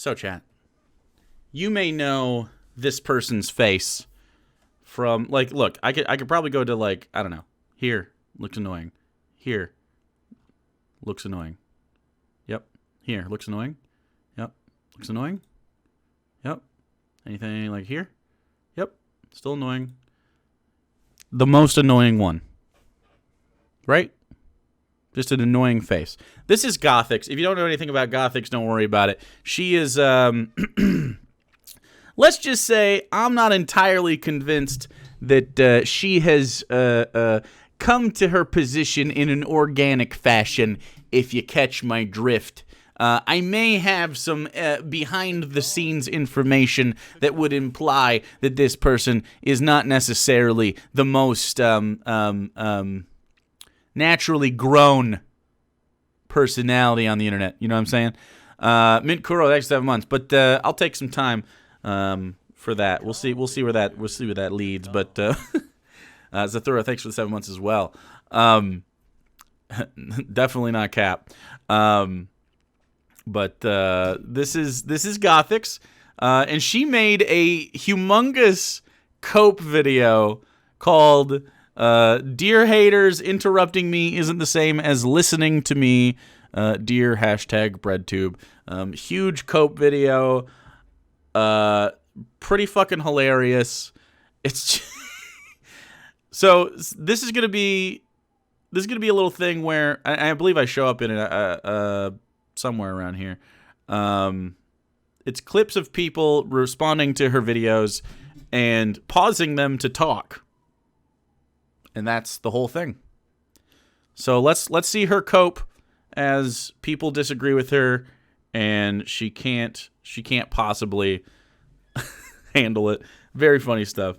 So, chat, you may know this person's face from, like, look, I could probably go to, like, I don't know, here, looks annoying. Here, looks annoying. Yep. Here, looks annoying. Yep. Looks annoying. Yep. Anything like here? Yep. Still annoying. The most annoying one. Right? Just an annoying face. This is Gothix. If you don't know anything about Gothix, don't worry about it. She is, let's just say I'm not entirely convinced that she has come to her position in an organic fashion, if you catch my drift. I may have some behind-the-scenes information that would imply that this person is not necessarily the most naturally grown personality on the internet. You know what I'm saying? Mint Kuro, thanks 7 months, but I'll take some time for that. We'll see where that leads. But Zathura, thanks for the 7 months as well. Definitely not Cap. But this is Gothix, and she made a humongous cope video called "Dear Haters, Interrupting Me Isn't the Same as Listening to Me." Dear #BreadTube. Huge cope video. Pretty fucking hilarious. It's so this is gonna be a little thing where I believe I show up in it somewhere around here. It's clips of people responding to her videos and pausing them to talk. And that's the whole thing. So let's see her cope as people disagree with her and she can't possibly handle it. Very funny stuff.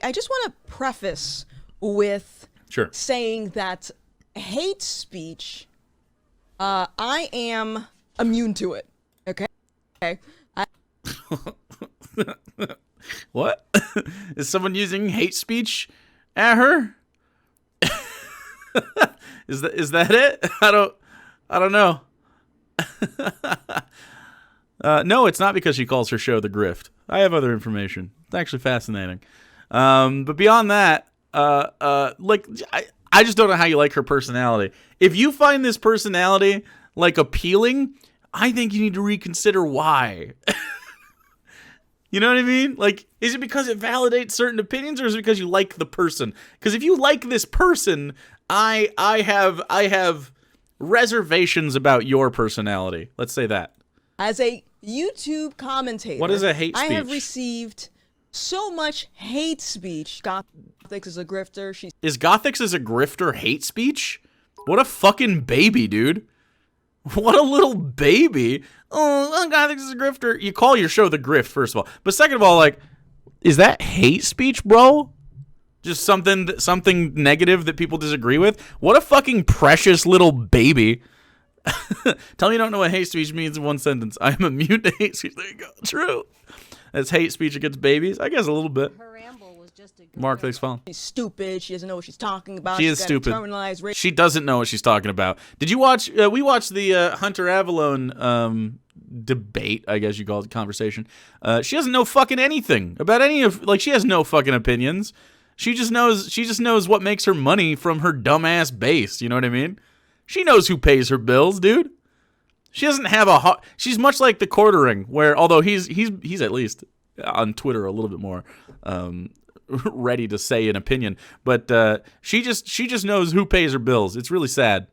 I just want to preface with Sure. saying that hate speech, I am immune to it. Okay? What? Is someone using hate speech at her? Is that it? I don't know. No, it's not because she calls her show The Grift. I have other information. It's actually fascinating. But beyond that, like, I just don't know how you like her personality. If you find this personality, like, appealing, I think you need to reconsider why. You know what I mean? Like, is it because it validates certain opinions, or is it because you like the person? Because if you like this person, I have reservations about your personality. Let's say that. As a YouTube commentator, What is a hate speech? I have received so much hate speech. Gothix is a grifter. Is Gothix as a grifter hate speech? What a fucking baby, dude. What a little baby. Oh, Gothix is a grifter. You call your show The Grift, first of all. But second of all, like, is that hate speech, bro? Just something negative that people disagree with? What a fucking precious little baby. Tell me you don't know what hate speech means in one sentence. I am immune to hate speech. There you go. True. That's hate speech against babies? I guess a little bit. Her ramble was just a good Mark, thanks, phone. She's stupid. She doesn't know what she's talking about. She is She's got stupid. internalized racism. She doesn't know what she's talking about. Did you watch? We watched the Hunter Avalon debate, I guess you call it, conversation. She doesn't know fucking anything about any of. Like, she has no fucking opinions. She just knows what makes her money from her dumbass base. You know what I mean? She knows who pays her bills, dude. She doesn't have she's much like the Quartering, where although he's at least on Twitter a little bit more ready to say an opinion, but she just knows who pays her bills. It's really sad.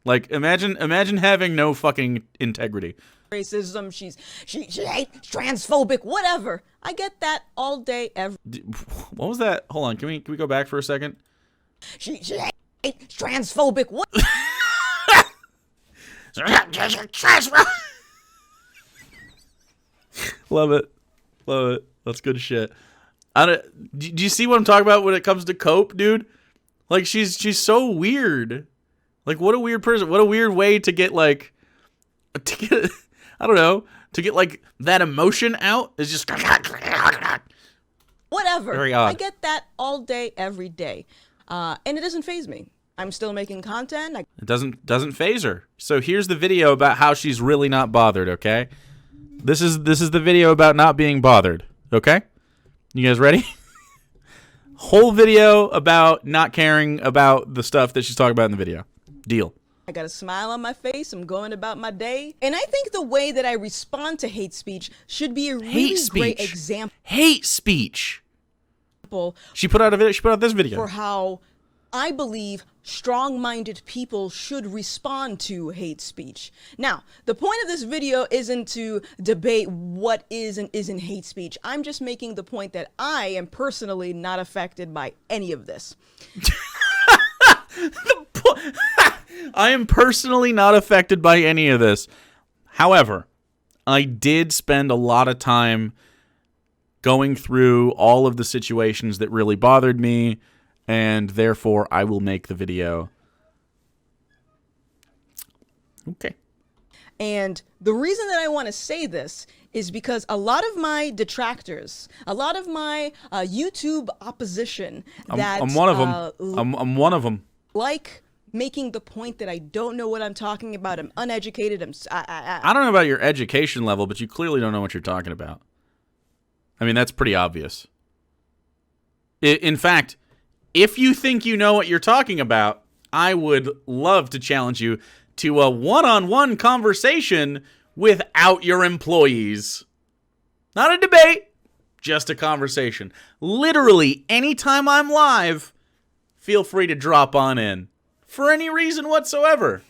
Like, imagine having no fucking integrity. Racism. She hates transphobic. Whatever. I get that all day every. What was that? Hold on. Can we go back for a second? She hates transphobic. What? Love it. That's good shit. Do you see what I'm talking about when it comes to cope, dude? Like, she's so weird. Like, what a weird person. What a weird way to get, like, I don't know, to get, like, that emotion out is just Whatever. Very odd. I get that all day, every day. And it doesn't faze me. I'm still making content. It doesn't phase her. So here's the video about how she's really not bothered, okay? This is the video about not being bothered. Okay? You guys ready? Whole video about not caring about the stuff that she's talking about in the video. Deal. I got a smile on my face. I'm going about my day. And I think the way that I respond to hate speech should be a really great example. Hate speech. She put out a video. She put out this video. For how I believe strong-minded people should respond to hate speech. Now, the point of this video isn't to debate what is and isn't hate speech. I'm just making the point that I am personally not affected by any of this. I am personally not affected by any of this. However, I did spend a lot of time going through all of the situations that really bothered me, and therefore I will make the video. Okay. And the reason that I want to say this is because a lot of my detractors, a lot of my YouTube opposition I'm one of them. I'm one of them. Like making the point that I don't know what I'm talking about. I'm uneducated. I don't know about your education level, but you clearly don't know what you're talking about. I mean, that's pretty obvious. In fact, if you think you know what you're talking about, I would love to challenge you to a one-on-one conversation without your employees. Not a debate, just a conversation. Literally, anytime I'm live, feel free to drop on in. For any reason whatsoever.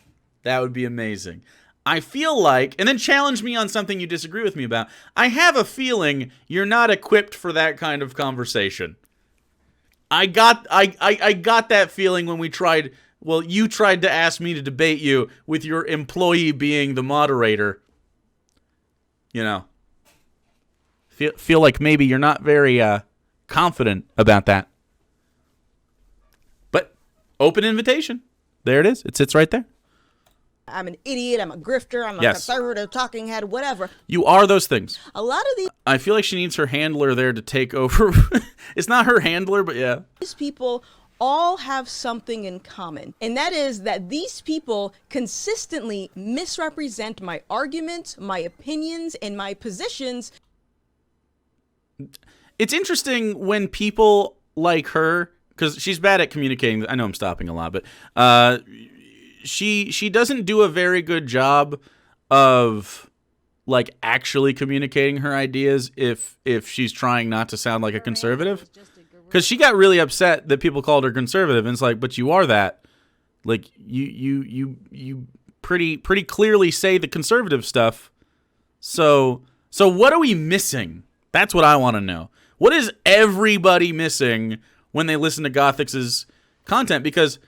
That would be amazing. I feel like, and then challenge me on something you disagree with me about. I have a feeling you're not equipped for that kind of conversation. I got that feeling when we tried, well, you tried to ask me to debate you with your employee being the moderator. You know. Feel like maybe you're not very confident about that. But open invitation. There it is. It sits right there. I'm an idiot. I'm a grifter. I'm a conservative talking head, whatever. You are those things. A lot of these... I feel like she needs her handler there to take over. It's not her handler, but yeah. These people all have something in common. And that is that these people consistently misrepresent my arguments, my opinions, and my positions. It's interesting when people like her... because she's bad at communicating. I know I'm stopping a lot, but she doesn't do a very good job of like actually communicating her ideas if she's trying not to sound like a conservative. Because she got really upset that people called her conservative, and it's like, but you are that. Like you pretty clearly say the conservative stuff. So what are we missing? That's what I want to know. What is everybody missing when they listen to Gothix's content? Because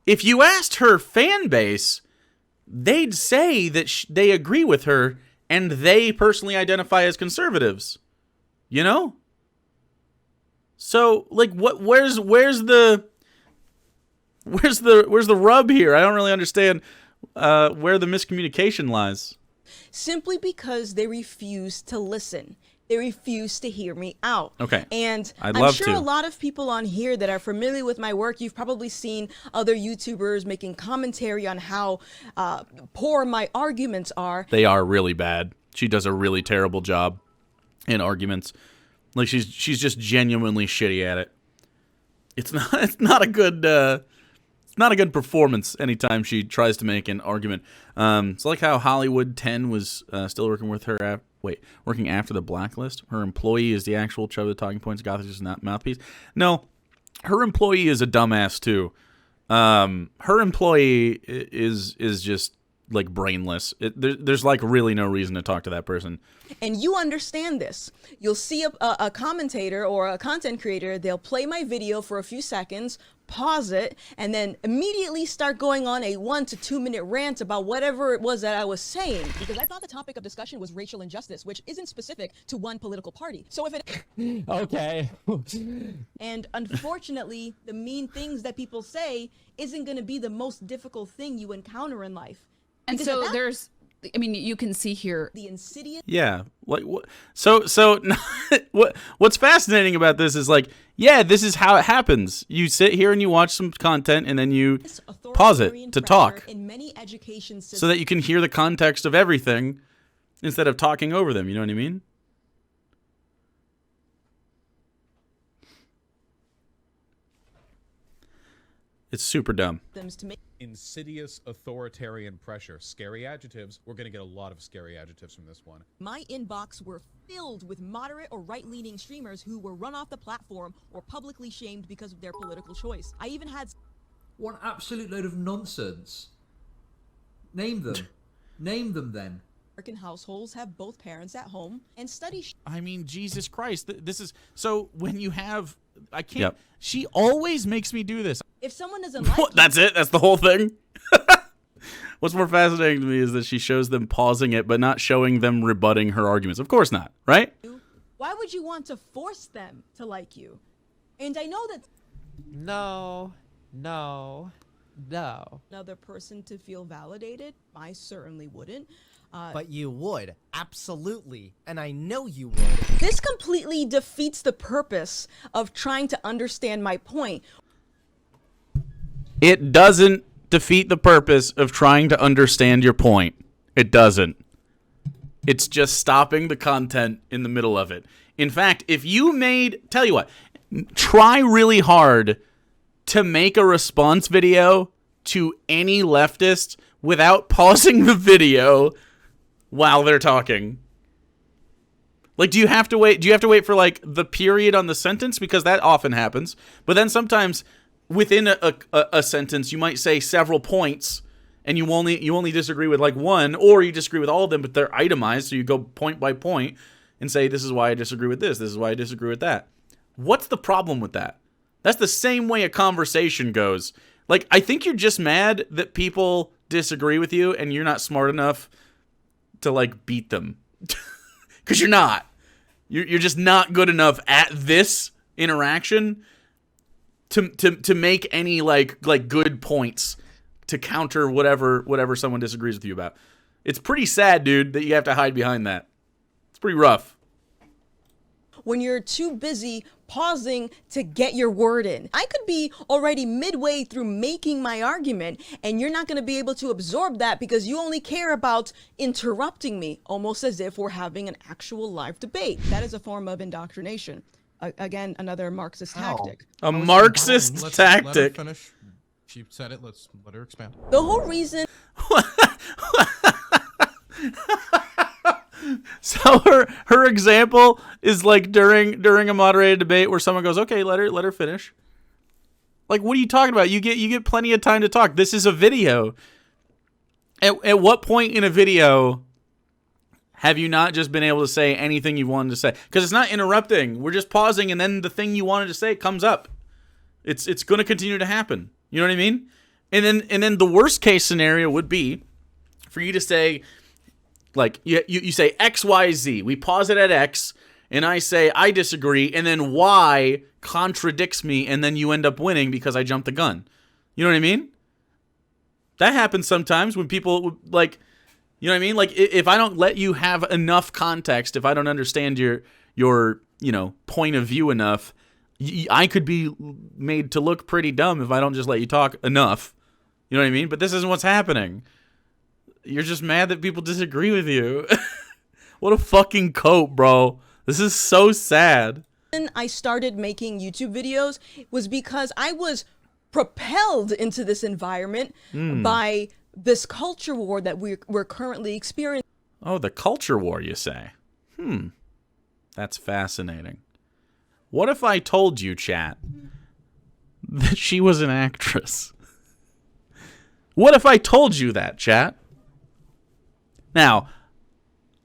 if you asked her fan base, they'd say that they agree with her and they personally identify as conservatives. You know? So, like, where's the rub here? I don't really understand where the miscommunication lies. Simply because they refuse to listen. They refuse to hear me out. Okay. And I'm sure a lot of people on here that are familiar with my work, you've probably seen other YouTubers making commentary on how poor my arguments are. They are really bad. She does a really terrible job in arguments. Like she's just genuinely shitty at it. It's not a good performance anytime she tries to make an argument. It's like how Hollywood 10 was still working with her working after the blacklist. Her employee is the actual chub of the talking points. Gothix is not mouthpiece. No, her employee is a dumbass too. Her employee is just like brainless. There's like really no reason to talk to that person. And you understand this. You'll see a commentator or a content creator. They'll play my video for a few seconds, pause it, and then immediately start going on a 1 to 2 minute rant about whatever it was that I was saying. Because I thought the topic of discussion was racial injustice, which isn't specific to one political party. So if it... Okay. And unfortunately, the mean things that people say isn't going to be the most difficult thing you encounter in life. And because so there's... I mean, you can see here the insidious. Yeah, like what? So what's fascinating about this is like, yeah, this is how it happens. You sit here and you watch some content, and then you pause it to talk, in many education systems, so that you can hear the context of everything, instead of talking over them. You know what I mean? It's super dumb. Insidious authoritarian pressure. Scary adjectives. We're going to get a lot of scary adjectives from this one. My inbox were filled with moderate or right-leaning streamers who were run off the platform or publicly shamed because of their political choice. I even had... What absolute load of nonsense. Name them. Name them then. American households have both parents at home, and studies... I mean, Jesus Christ. This is... So when you have... I can't... Yep. She always makes me do this. If someone doesn't like you, that's it? That's the whole thing? What's more fascinating to me is that she shows them pausing it, but not showing them rebutting her arguments. Of course not, right? Why would you want to force them to like you? And I know that... No. Another person to feel validated, I certainly wouldn't. But you would, absolutely, and I know you would. This completely defeats the purpose of trying to understand my point. It doesn't defeat the purpose of trying to understand your point. It doesn't. It's just stopping the content in the middle of it. In fact, if you tell you what, try really hard to make a response video to any leftist without pausing the video while they're talking. Like, do you have to wait for like the period on the sentence? Because that often happens. But then sometimes within a sentence, you might say several points and you only disagree with like one, or you disagree with all of them, but they're itemized. So you go point by point and say, this is why I disagree with this. This is why I disagree with that. What's the problem with that? That's the same way a conversation goes. Like, I think you're just mad that people disagree with you and you're not smart enough to like beat them. Because you're not. You're just not good enough at this interaction to make any like good points to counter whatever someone disagrees with you about. It's pretty sad, dude, that you have to hide behind that. It's pretty rough. When you're too busy pausing to get your word in. I could be already midway through making my argument, and you're not going to be able to absorb that because you only care about interrupting me, almost as if we're having an actual live debate. That is a form of indoctrination. Again, another Marxist tactic. A Marxist tactic. Let her finish. She said it. Let's let her expand. The whole reason... So her example is like during a moderated debate where someone goes, okay, let her finish. Like, what are you talking about? You get plenty of time to talk. This is a video. At what point in a video have you not just been able to say anything you wanted to say? Because it's not interrupting. We're just pausing, and then the thing you wanted to say comes up. It's going to continue to happen. You know what I mean? And then the worst case scenario would be for you to say, like, you say X, Y, Z. We pause it at X, and I say I disagree, and then Y contradicts me, and then you end up winning because I jumped the gun. You know what I mean? That happens sometimes when people, like, you know what I mean? Like, if I don't let you have enough context, if I don't understand your point of view enough, I could be made to look pretty dumb if I don't just let you talk enough. You know what I mean? But this isn't what's happening. You're just mad that people disagree with you. What a fucking cope, bro. This is so sad. I started making YouTube videos was because I was propelled into this environment by this culture war that we're currently experiencing. Oh, the culture war, you say? That's fascinating. What if I told you, chat, that she was an actress? What if I told you that, chat? Now,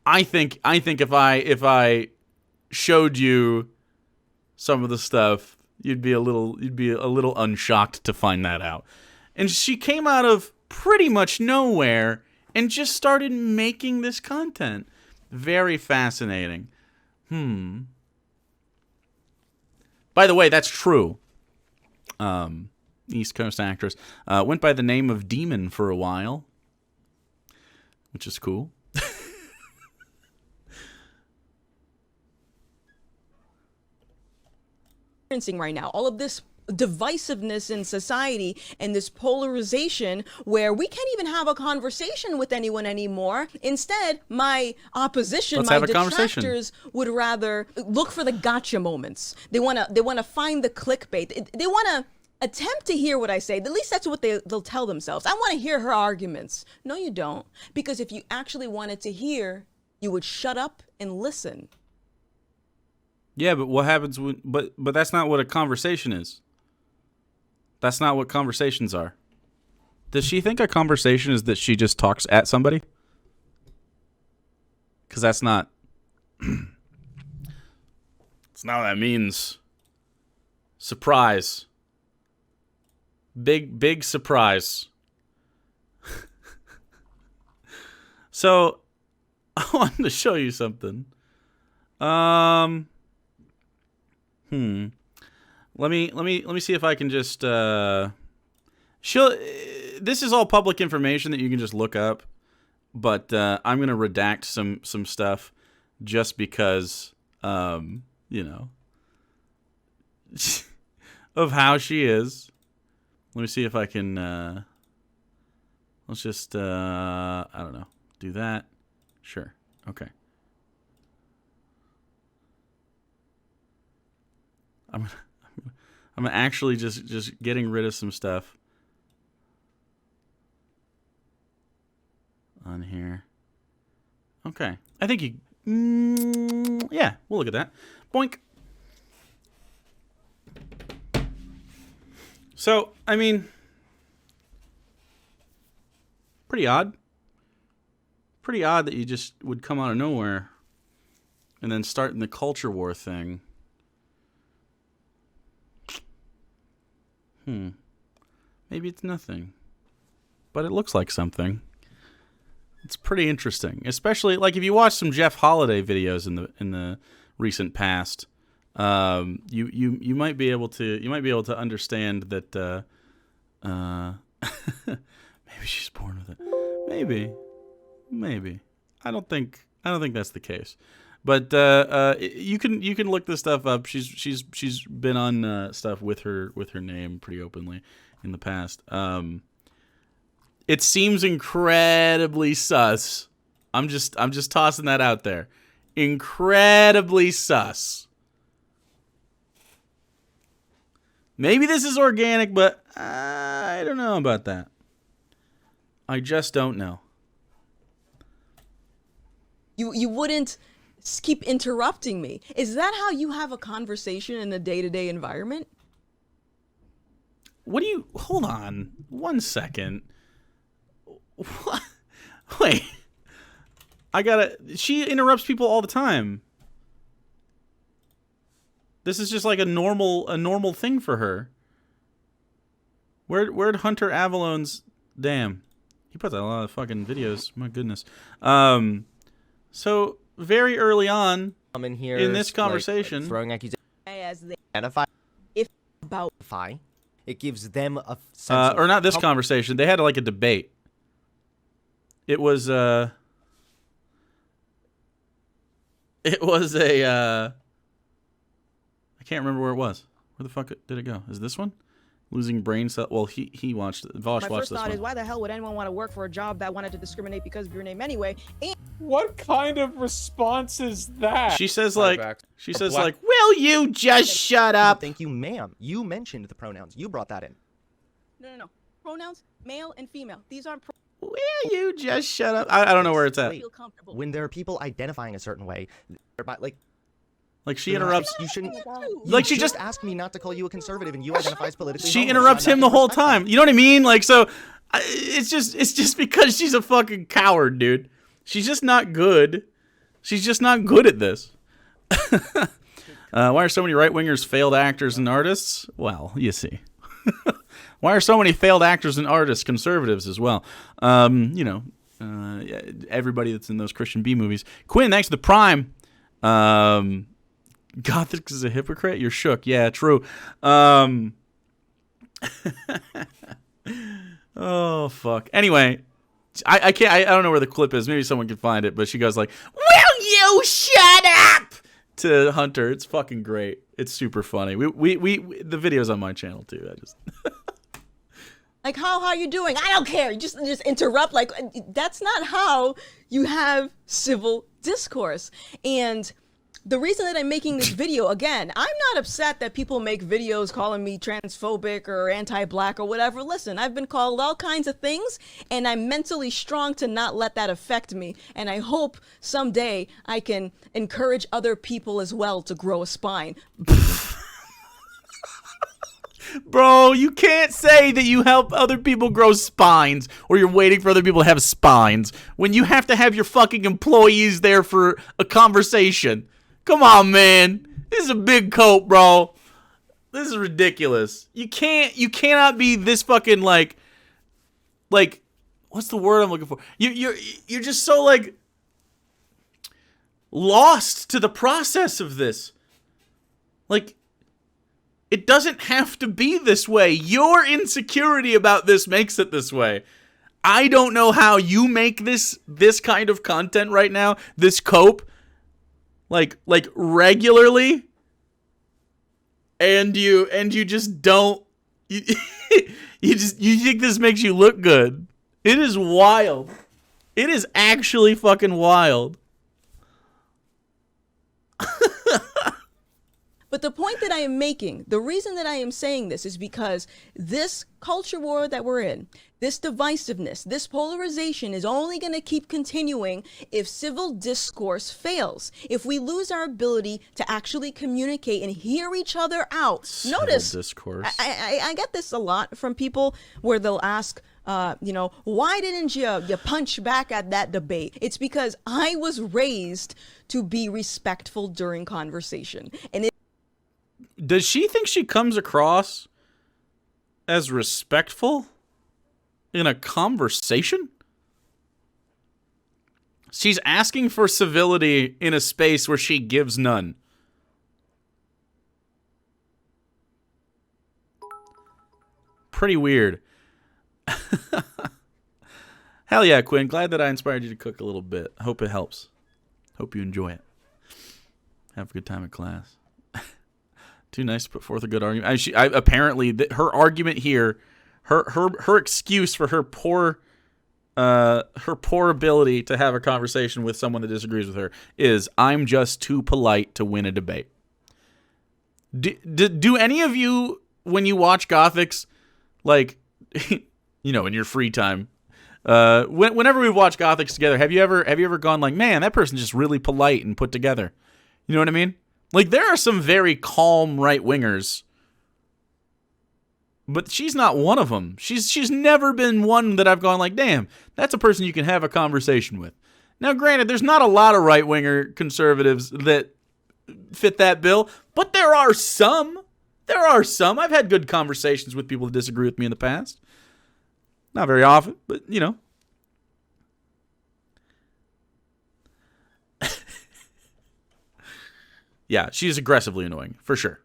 I think if I showed you some of the stuff, you'd be a little unshocked to find that out. And she came out of pretty much nowhere and just started making this content. Very fascinating. By the way, that's true. East Coast actress. Went by the name of Demon for a while, which is cool. Right now, all of this divisiveness in society and this polarization where we can't even have a conversation with anyone anymore. Instead, my opposition, Let's my have a conversation. detractors would rather look for the gotcha moments. They want to find the clickbait. They want to attempt to hear what I say. At least that's what they'll tell themselves. I want to hear her arguments. No, you don't. Because if you actually wanted to hear, you would shut up and listen. Yeah, but what happens when... But that's not what a conversation is. That's not what conversations are. Does she think a conversation is that she just talks at somebody? Because that's not... It's not what that means. Surprise. Big surprise. So, I wanted to show you something. Let me see if I can just this is all public information that you can just look up, but I'm going to redact some stuff just because you know, of how she is. Let me see if I can let's just I don't know, do that. Sure. Okay. I'm actually just getting rid of some stuff on here. Okay. I think yeah, we'll look at that. Boink. So, I mean, pretty odd. Pretty odd that you just would come out of nowhere and then start in the culture war thing. Maybe it's nothing, but it looks like something. It's pretty interesting, especially like if you watch some Jeff Holiday videos in the recent past. You might be able to understand that. Maybe she's born with it. Maybe. I don't think that's the case. But you can look this stuff up. She's been on stuff with her name pretty openly in the past. It seems incredibly sus. I'm just tossing that out there. Incredibly sus. Maybe this is organic, but I don't know about that. I just don't know. You wouldn't keep interrupting me. Is that how you have a conversation in a day-to-day environment? What do you... Hold on. 1 second. What? Wait. She interrupts people all the time. This is just like a normal thing for her. Where'd Hunter Avalon's... Damn. He puts out a lot of fucking videos. My goodness. So... Very early on in here in this conversation, like throwing accusations As they identify if about it gives them a sense of or not this conversation. They had like a debate. It was a I can't remember where it was. Where the fuck did it go? Is this one? Losing brain cell. Well, he watched it. Vosh my watched first this thought one. is, why the hell would anyone want to work for a job that wanted to discriminate because of your name anyway? And What kind of response is that? She says Black. will you just shut up? Thank you, ma'am. You mentioned the pronouns. You brought that in. No. Pronouns, male and female. These aren't Will you just shut up? I don't know where it's at. feel comfortable. When there are people identifying a certain way, Like she interrupts. You shouldn't. Like she You just asked me not to call you a conservative, and you identify as politically. she homeless, interrupts so I'm him not the whole gonna respect time. You know what I mean? Like so, it's just because she's a fucking coward, dude. She's just not good. She's just not good at this. Why are so many right wingers failed actors and artists? Well, you see. Why are so many failed actors and artists conservatives as well? Everybody that's in those Christian B movies. Quinn, thanks to the Prime. Gothix is a hypocrite? You're shook. Yeah, true. Oh, fuck. Anyway, I can't. I don't know where the clip is. Maybe someone can find it. But she goes like, "Will you shut up?" to Hunter. It's fucking great. It's super funny. We the video's on my channel too. I just like, how are you doing? I don't care. You just interrupt. Like, that's not how you have civil discourse. And the reason that I'm making this video, again, I'm not upset that people make videos calling me transphobic or anti-black or whatever. Listen, I've been called all kinds of things, and I'm mentally strong to not let that affect me. And I hope someday I can encourage other people as well to grow a spine. Bro, you can't say that you help other people grow spines or you're waiting for other people to have spines when you have to have your fucking employees there for a conversation. Come on, man. This is a big coat, bro. This is ridiculous. You cannot be this fucking like what's the word I'm looking for? You're just so like lost to the process of this. Like, it doesn't have to be this way. Your insecurity about this makes it this way. I don't know how you make this kind of content right now, this cope, like regularly, and you just don't. You think this makes you look good. It is wild. It is actually fucking wild. But the point that I am making, the reason that I am saying this is because this culture war that we're in, this divisiveness, this polarization is only going to keep continuing if civil discourse fails. If we lose our ability to actually communicate and hear each other out. Notice, discourse. I get this a lot from people where they'll ask, why didn't you punch back at that debate? It's because I was raised to be respectful during conversation. And does she think she comes across as respectful in a conversation? She's asking for civility in a space where she gives none. Pretty weird. Hell yeah, Quinn. Glad that I inspired you to cook a little bit. Hope it helps. Hope you enjoy it. Have a good time in class. Too nice to put forth a good argument. Apparently, her argument here, her excuse for her poor ability to have a conversation with someone that disagrees with her is, I'm just too polite to win a debate. Do any of you, when you watch Gothix, like, in your free time, whenever we watch Gothix together, have you ever gone like, man, that person's just really polite and put together? You know what I mean? Like, there are some very calm right-wingers, but she's not one of them. She's never been one that I've gone like, damn, that's a person you can have a conversation with. Now, granted, there's not a lot of right-winger conservatives that fit that bill, but there are some. There are some. I've had good conversations with people that disagree with me in the past. Not very often, but, Yeah, she's aggressively annoying, for sure.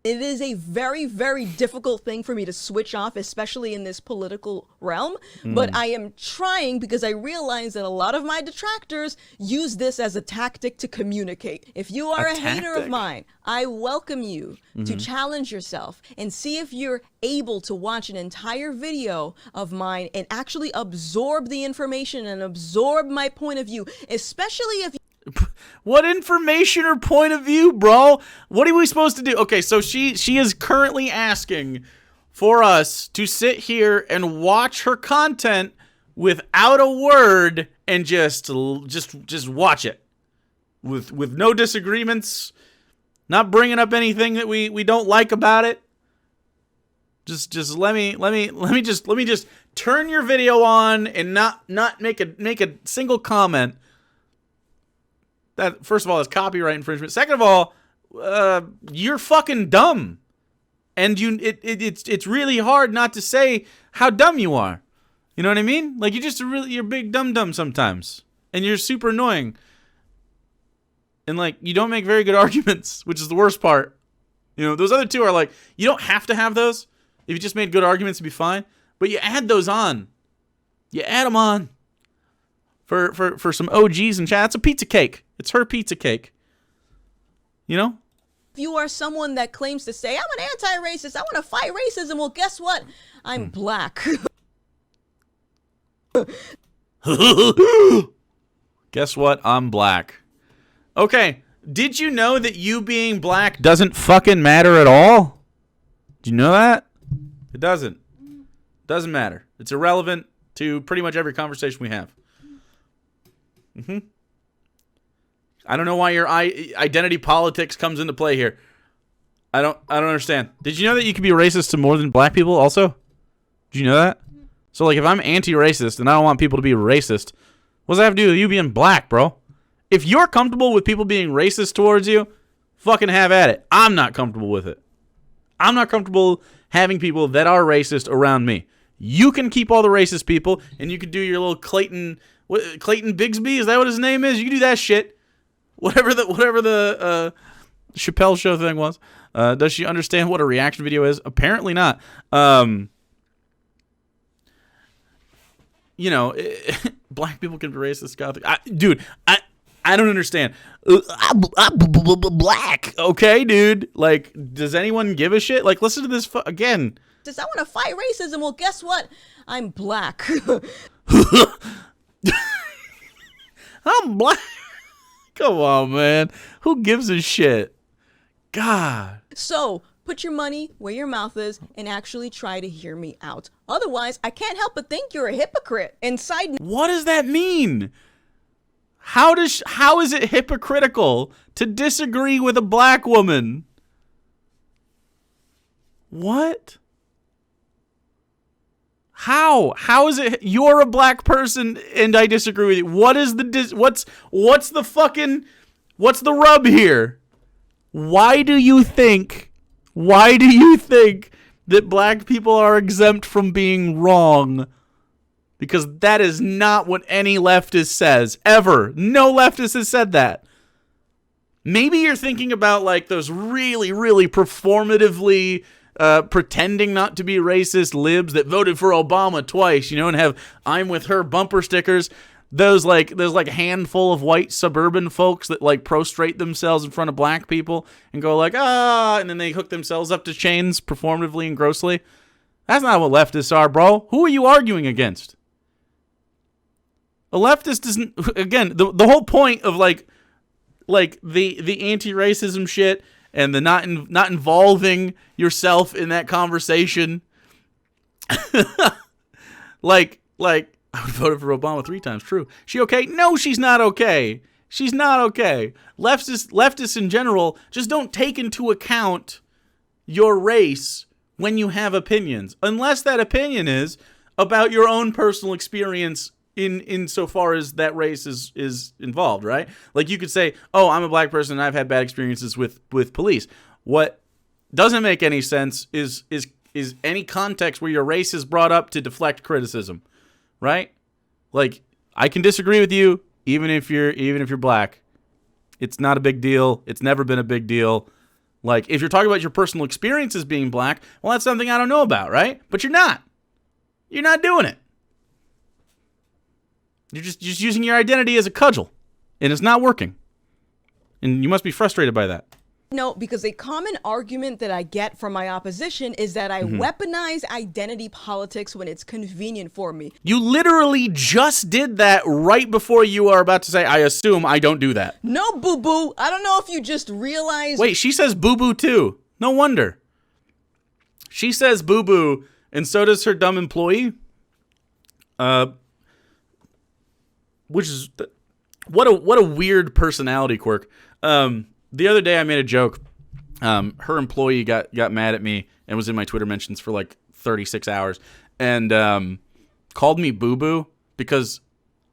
it is a very, very difficult thing for me to switch off, especially in this political realm. But I am trying because I realize that a lot of my detractors use this as a tactic to communicate. If you are a hater of mine, I welcome you to challenge yourself and see if you're able to watch an entire video of mine and actually absorb the information and absorb my point of view, especially if What information or point of view, bro? What are we supposed to do? Okay, so she is currently asking for us to sit here and watch her content without a word and just watch it with no disagreements, not bringing up anything that we don't like about it. Just let me just turn your video on and not make a single comment. That, first of all, is copyright infringement. Second of all, you're fucking dumb, and it's really hard not to say how dumb you are. You know what I mean? Like, you're a big dum-dum sometimes, and you're super annoying, and like, you don't make very good arguments, which is the worst part. You know, those other two are like, you don't have to have those. If you just made good arguments, it'd be fine. But you add those on. You add them on. For some OGs in chat, it's a pizza cake. It's her pizza cake. You know? If you are someone that claims to say, I'm an anti-racist, I want to fight racism, well, guess what? I'm black. Guess what? I'm black. Okay. Did you know that you being black doesn't fucking matter at all? Do you know that? It doesn't. Doesn't matter. It's irrelevant to pretty much every conversation we have. I don't know why your identity politics comes into play here. I don't understand. Did you know that you can be racist to more than black people also? Did you know that? So, like, if I'm anti-racist and I don't want people to be racist, what does that have to do with you being black, bro? If you're comfortable with people being racist towards you, fucking have at it. I'm not comfortable with it. I'm not comfortable having people that are racist around me. You can keep all the racist people, and you can do your little Clayton Bigsby, is that what his name is? You can do that shit. Whatever the Chappelle Show thing was. Does she understand what a reaction video is? Apparently not. You know, black people can be racist, Gothic. Dude, I don't understand. Black, okay, dude. Like, does anyone give a shit? Like, listen to this again. I want to fight racism. Well, guess what? I'm black. I'm black. Come on, man. Who gives a shit? God. So, put your money where your mouth is and actually try to hear me out. Otherwise, I can't help but think you're a hypocrite. What does that mean? How is it hypocritical to disagree with a black woman? What? How is it you're a black person and I disagree with you? What is what's the rub here? Why do you think that black people are exempt from being wrong? Because that is not what any leftist says, ever. No leftist has said that. Maybe you're thinking about like those really, really performatively pretending not to be racist libs that voted for Obama twice, you know, and have "I'm with her" bumper stickers. Those handful of white suburban folks that like prostrate themselves in front of black people and go like, and then they hook themselves up to chains performatively and grossly. That's not what leftists are, bro. Who are you arguing against? A leftist isn't, again, the whole point of like the anti-racism shit and the not involving yourself in that conversation. like I would vote for Obama 3 times. True. She okay? No, she's not okay. She's not okay. Leftists in general just don't take into account your race when you have opinions, unless that opinion is about your own personal experience in so far as that race is involved, right? Like you could say, "Oh, I'm a black person and I've had bad experiences with police." What doesn't make any sense is any context where your race is brought up to deflect criticism, right? Like I can disagree with you even if you're black. It's not a big deal. It's never been a big deal. Like if you're talking about your personal experiences being black, well, that's something I don't know about, right? But you're not. You're not doing it. You're just using your identity as a cudgel, and it's not working. And you must be frustrated by that. No, because a common argument that I get from my opposition is that I weaponize identity politics when it's convenient for me. You literally just did that right before you are about to say, "I assume I don't do that." No, boo-boo. I don't know if you just realized. Wait, she says boo-boo too. No wonder. She says boo-boo, and so does her dumb employee. Which is what a weird personality quirk. The other day I made a joke. Her employee got mad at me and was in my Twitter mentions for like 36 hours and called me Boo Boo because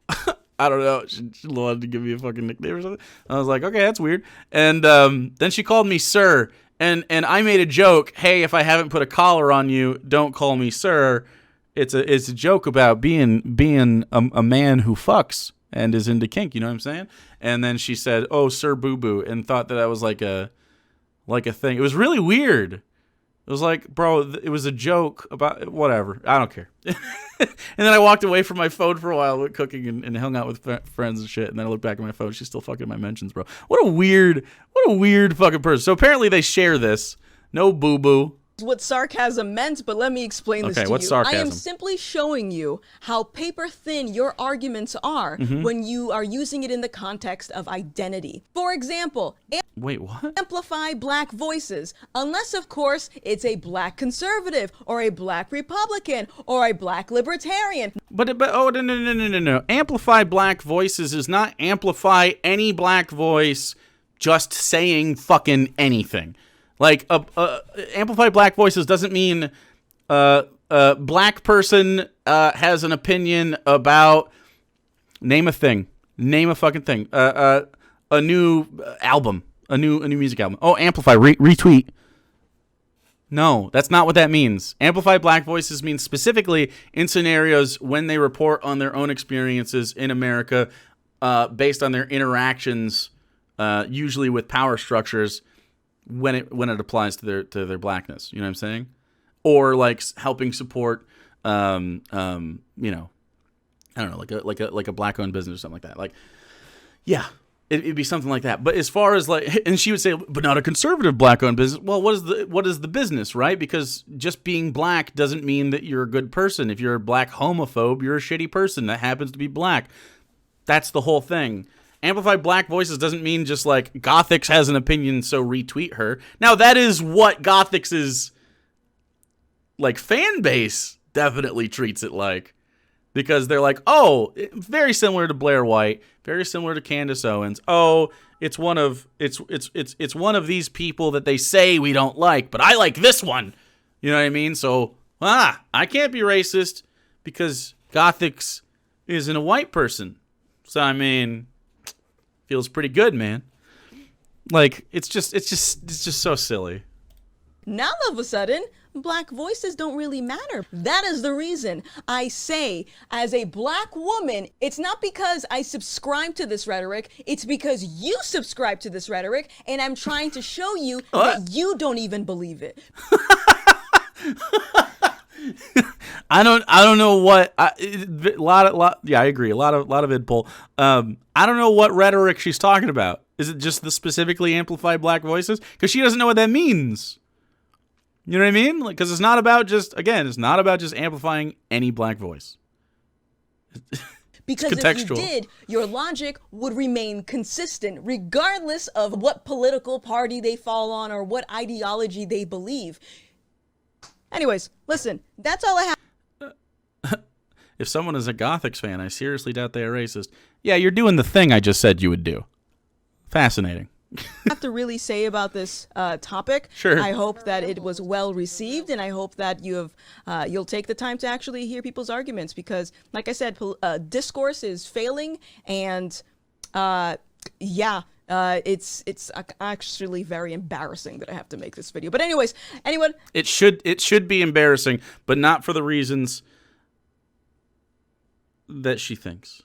I don't know, she wanted to give me a fucking nickname or something. I was like, okay, that's weird. And then she called me Sir, and I made a joke. Hey, if I haven't put a collar on you, don't call me Sir. It's a joke about being a man who fucks and is into kink, you know what I'm saying? And then she said, "Oh, Sir Boo Boo," and thought that was like a thing. It was really weird. It was like, bro, it was a joke about whatever. I don't care. And then I walked away from my phone for a while, went cooking and hung out with friends and shit. And then I looked back at my phone. She's still fucking in my mentions, bro. What a weird fucking person. So apparently they share this. No boo-boo. What sarcasm meant, but let me explain this to you. What's sarcasm? I am simply showing you how paper thin your arguments are when you are using it in the context of identity. For example, Wait, what? amplify black voices, unless of course it's a black conservative or a black Republican or a black libertarian. But oh, no. Amplify black voices is not amplify any black voice just saying fucking anything. Like, amplify black voices doesn't mean black person has an opinion about, name a thing. Name a fucking thing. A new album. A new music album. Oh, amplify, retweet. No, that's not what that means. Amplify black voices means specifically in scenarios when they report on their own experiences in America based on their interactions, usually with power structures, when it applies to their blackness, you know what I'm saying? Or like helping support, you know, I don't know, like a black owned business or something like that. Like, yeah, it'd be something like that. But as far as like, and she would say, but not a conservative black owned business. Well, what is the business, right? Because just being black doesn't mean that you're a good person. If you're a black homophobe, you're a shitty person that happens to be black. That's the whole thing. Amplify black voices doesn't mean just like Gothix has an opinion, so retweet her. Now that is what Gothix's like fan base definitely treats it like, because they're like, oh, very similar to Blair White, very similar to Candace Owens. Oh, it's one of these people that they say we don't like, but I like this one. You know what I mean? So I can't be racist because Gothix isn't a white person. So I mean, feels pretty good, man. Like, it's just so silly. Now all of a sudden, black voices don't really matter. That is the reason I say, as a black woman, it's not because I subscribe to this rhetoric, it's because you subscribe to this rhetoric, and I'm trying to show you that you don't even believe it. I don't know what I agree. A lot of id pull. I don't know what rhetoric she's talking about. Is it just the specifically amplified black voices? Because she doesn't know what that means. You know what I mean? Like, because it's not about just amplifying any black voice. Because if you did, your logic would remain consistent regardless of what political party they fall on or what ideology they believe. Anyways, listen, that's all I have. If someone is a Gothix fan, I seriously doubt they are racist. Yeah, you're doing the thing I just said you would do. Fascinating. Have to really say about this topic. Sure. I hope that it was well received, and I hope that you'll take the time to actually hear people's arguments, because, like I said, discourse is failing, and it's actually very embarrassing that I have to make this video. But anyways, anyone, it should be embarrassing, but not for the reasons that she thinks.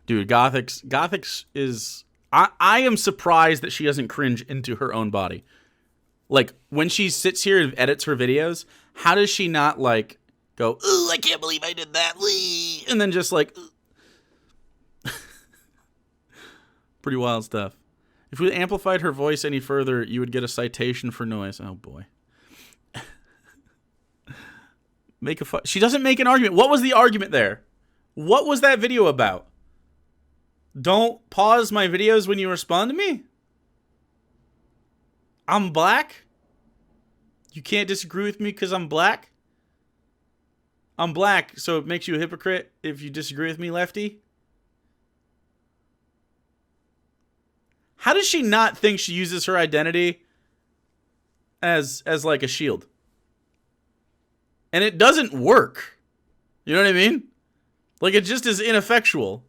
Dude, Gothix is... I am surprised that she doesn't cringe into her own body. Like, when she sits here and edits her videos, how does she not, like, go, ooh, I can't believe I did that, and then just, like... Pretty wild stuff. If we amplified her voice any further, you would get a citation for noise. Oh, boy. She doesn't make an argument. What was the argument there? What was that video about? Don't pause my videos when you respond to me? I'm black? You can't disagree with me because I'm black? I'm black, so it makes you a hypocrite if you disagree with me, lefty? How does she not think she uses her identity as like a shield? And it doesn't work. You know what I mean? Like, it just is ineffectual.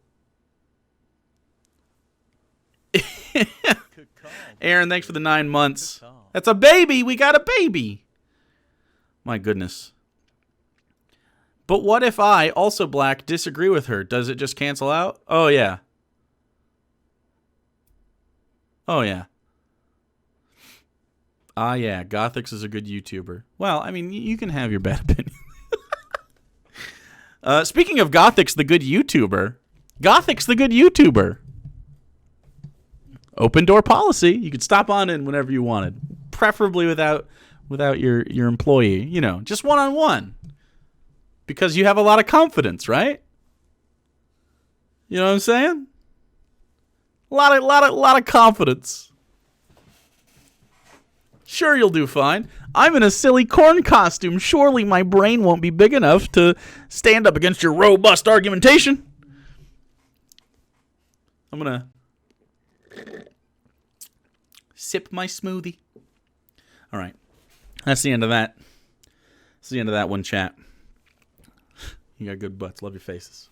Aaron, thanks for the 9 months. That's a baby. We got a baby. My goodness. But what if I, also black, disagree with her? Does it just cancel out? Oh, yeah. Oh, yeah. Ah, yeah. Gothix is a good YouTuber. Well, I mean, you can have your bad opinion. Speaking of Gothix, the good YouTuber. Gothix, the good YouTuber. Open door policy. You could stop on in whenever you wanted. Preferably without your employee. You know, just one-on-one. Because you have a lot of confidence, right? You know what I'm saying? A lot of confidence. Sure, you'll do fine. I'm in a silly corn costume. Surely my brain won't be big enough to stand up against your robust argumentation. I'm gonna sip my smoothie. All right. That's the end of that. That's the end of that one, chat. You got good butts. Love your faces.